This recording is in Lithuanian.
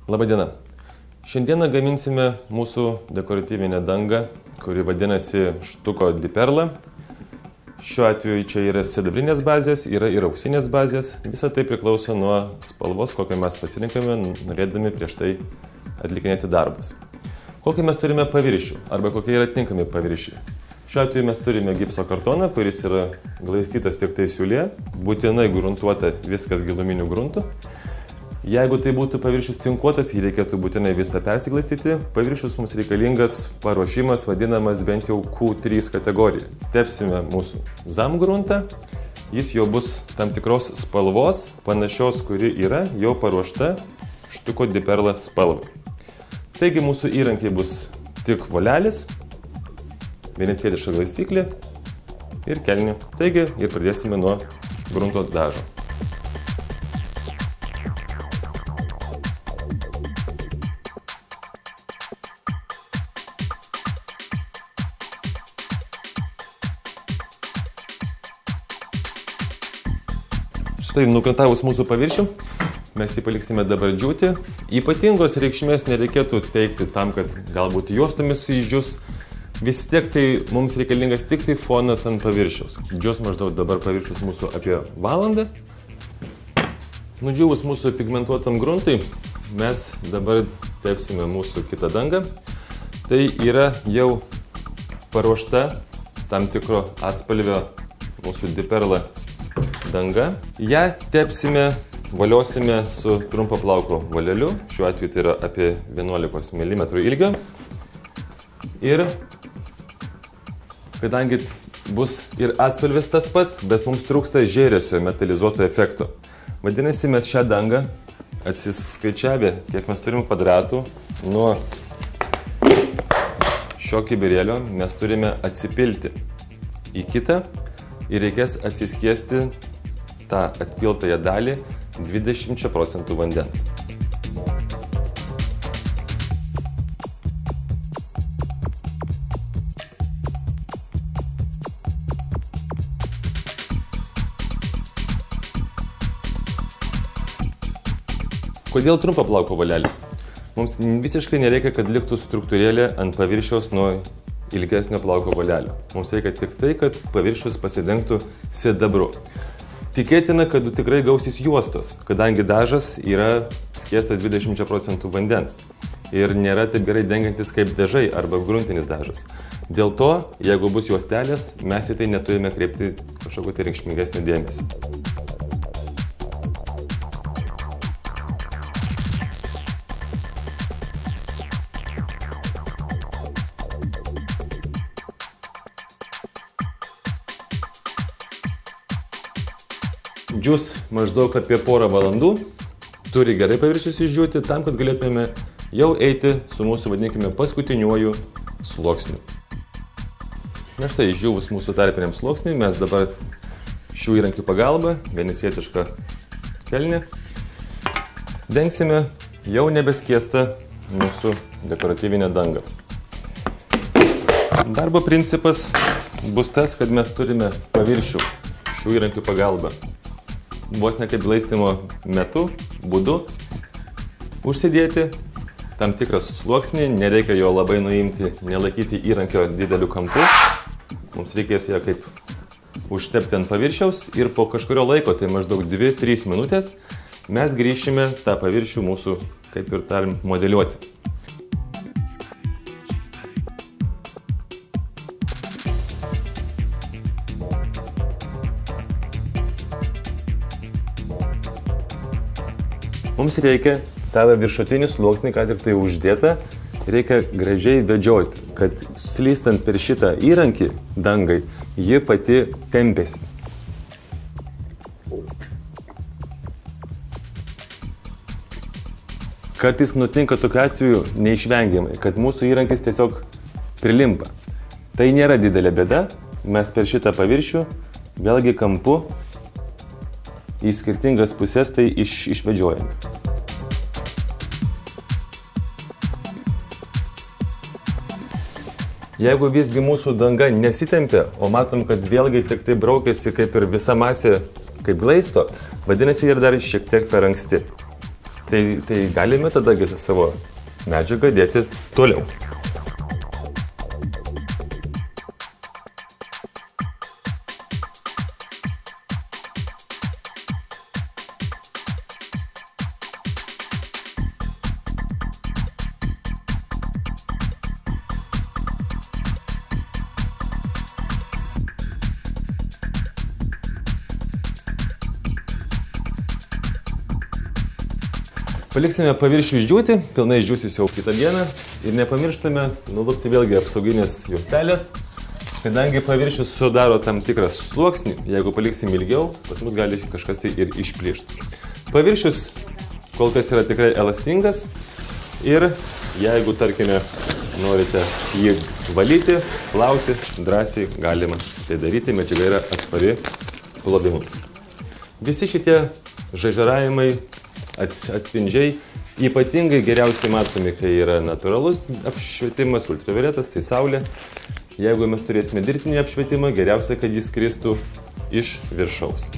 Labadiena. Šiandieną gaminsime mūsų dekoratyvinę dangą, kuri vadinasi štuko di perla. Šiuo atveju čia yra sidabrinės bazės, yra ir auksinės bazės. Visa tai priklauso nuo spalvos, kokią mes pasirinkame, norėdami prieš tai atlikinėti darbus. Kokį mes turime paviršių, arba kokie yra tinkami paviršiai. Šiuo atveju mes turime gipso kartoną, kuris yra glaistytas tik tai siūlė, būtinai gruntuota viskas giluminiu gruntu. Jeigu tai būtų paviršius tinkuotas, jį reikėtų būtinai visą persiglaistyti. Paviršius mums reikalingas paruošimas, vadinamas bent jau Q3 kategorija. Tepsime mūsų zamgruntą, jis jau bus tam tikros spalvos, panašios, kuri yra jau paruošta štuko di perla spalvai. Taigi mūsų įrankiai bus tik volelis, venecijietiška glaistyklė ir kelnė. Taigi ir pradėsime nuo grunto dažo. Štai nukrantavus mūsų paviršių, mes jį paliksime dabar džiūti. Ypatingos reikšmės nereikėtų teikti tam, kad galbūt juostomis išdžius. Vis tiek tai mums reikalingas tik tai fonas ant paviršiaus. Džius maždaug dabar paviršius mūsų apie valandą. Nudžiūvus mūsų pigmentuotam gruntui, mes dabar tepsime mūsų kitą dangą. Tai yra jau paruošta tam tikro atspalvio mūsų di perla danga. Ja tepsime, valiosime su trumpo plauko voleliu. Šiuo atveju tai yra apie 11 mm ilgio. Ir kadangi bus ir atspalvis tas pats, bet mums trūksta žėresio metalizuoto efekto. Vadinasi, mes šią dangą atsiskaičiavę, kiek mes turim kvadratų, nuo šio kibirėlio mes turime atsipilti į kitą ir reikės atsiskiesti tą atpiltąją dalį 20% vandens. Kodėl trumpo plauko volelis? Mums visiškai nereikia, kad liktų struktūrėlė ant paviršiaus nuo ilgesnio plauko volelio. Mums reikia tik tai, kad paviršius pasidengtų sidabru. Tikėtina, kad tikrai gausis juostos, kadangi dažas yra skiestas 20% vandens ir nėra taip gerai dengiantis kaip dažai arba gruntinis dažas. Dėl to, jeigu bus juostelės, mes į tai neturime kreipti kažkokio tai reikšmingesnio dėmesio. Džius maždaug apie porą valandų, turi gerai paviršius išdžiūti, tam, kad galėtume jau eiti su mūsų, vadinkime, paskutiniuoju sluoksniu. Na štai, išdžiūvus mūsų tarpiniam sluoksniui, mes dabar šių įrankių pagalba, venecijietiška kelnė, dengsime jau nebeskiestą mūsų dekoratyvinę dangą. Darbo principas bus tas, kad mes turime paviršių šių įrankių pagalba. Vos ne kaip glaistymo metu, būdu, užsidėti tam tikras sluoksnį, nereikia jo labai nuimti, nelaikyti įrankio dideliu kampu. Mums reikės ją kaip užtepti ant paviršiaus ir po kažkurio laiko, tai maždaug 2-3 minutės, mes grįšime tą paviršių mūsų, kaip ir tarim, modeliuoti. Mums reikia tą viršutinį sluoksnį, ką tik tai uždėta, reikia gražiai vedžioti, kad slystant per šitą įrankį dangai, ji pati tempėsi. Kartais nutinka tokiu atveju neišvengiamai, kad mūsų įrankis tiesiog prilimpa. Tai nėra didelė bėda, mes per šitą paviršių vėlgi kampu į skirtingas pusės tai išvedžiojame. Jeigu visgi mūsų danga nesitempia, o matom, kad vėlgi tik tai braukėsi kaip ir visa masė kaip glaisto, vadinasi ir dar šiek tiek per anksti. Tai galime tada savo medžiagą dėti toliau. Paliksime paviršių išdžiūti, pilnai išdžiūsis jau kitą dieną ir nepamirštame nulupti vėlgi apsauginės juostelės, kadangi paviršius sudaro tam tikrą sluoksnį, jeigu paliksim ilgiau, pas mus gali kažkas tai ir išplyšti. Paviršius kol kas yra tikrai elastingas ir jeigu, tarkime, norite jį valyti, plauti, drąsiai galima tai daryti, medžiaga yra atspari plovimams. Visi šitie žaižaravimai, atspindžiai ypatingai geriausiai matomi, kai yra natūralus apšvietimas, ultravioletas, tai saulė. Jeigu mes turėsime dirbtinį apšvietimą, geriausia, kad jis skristų iš viršaus.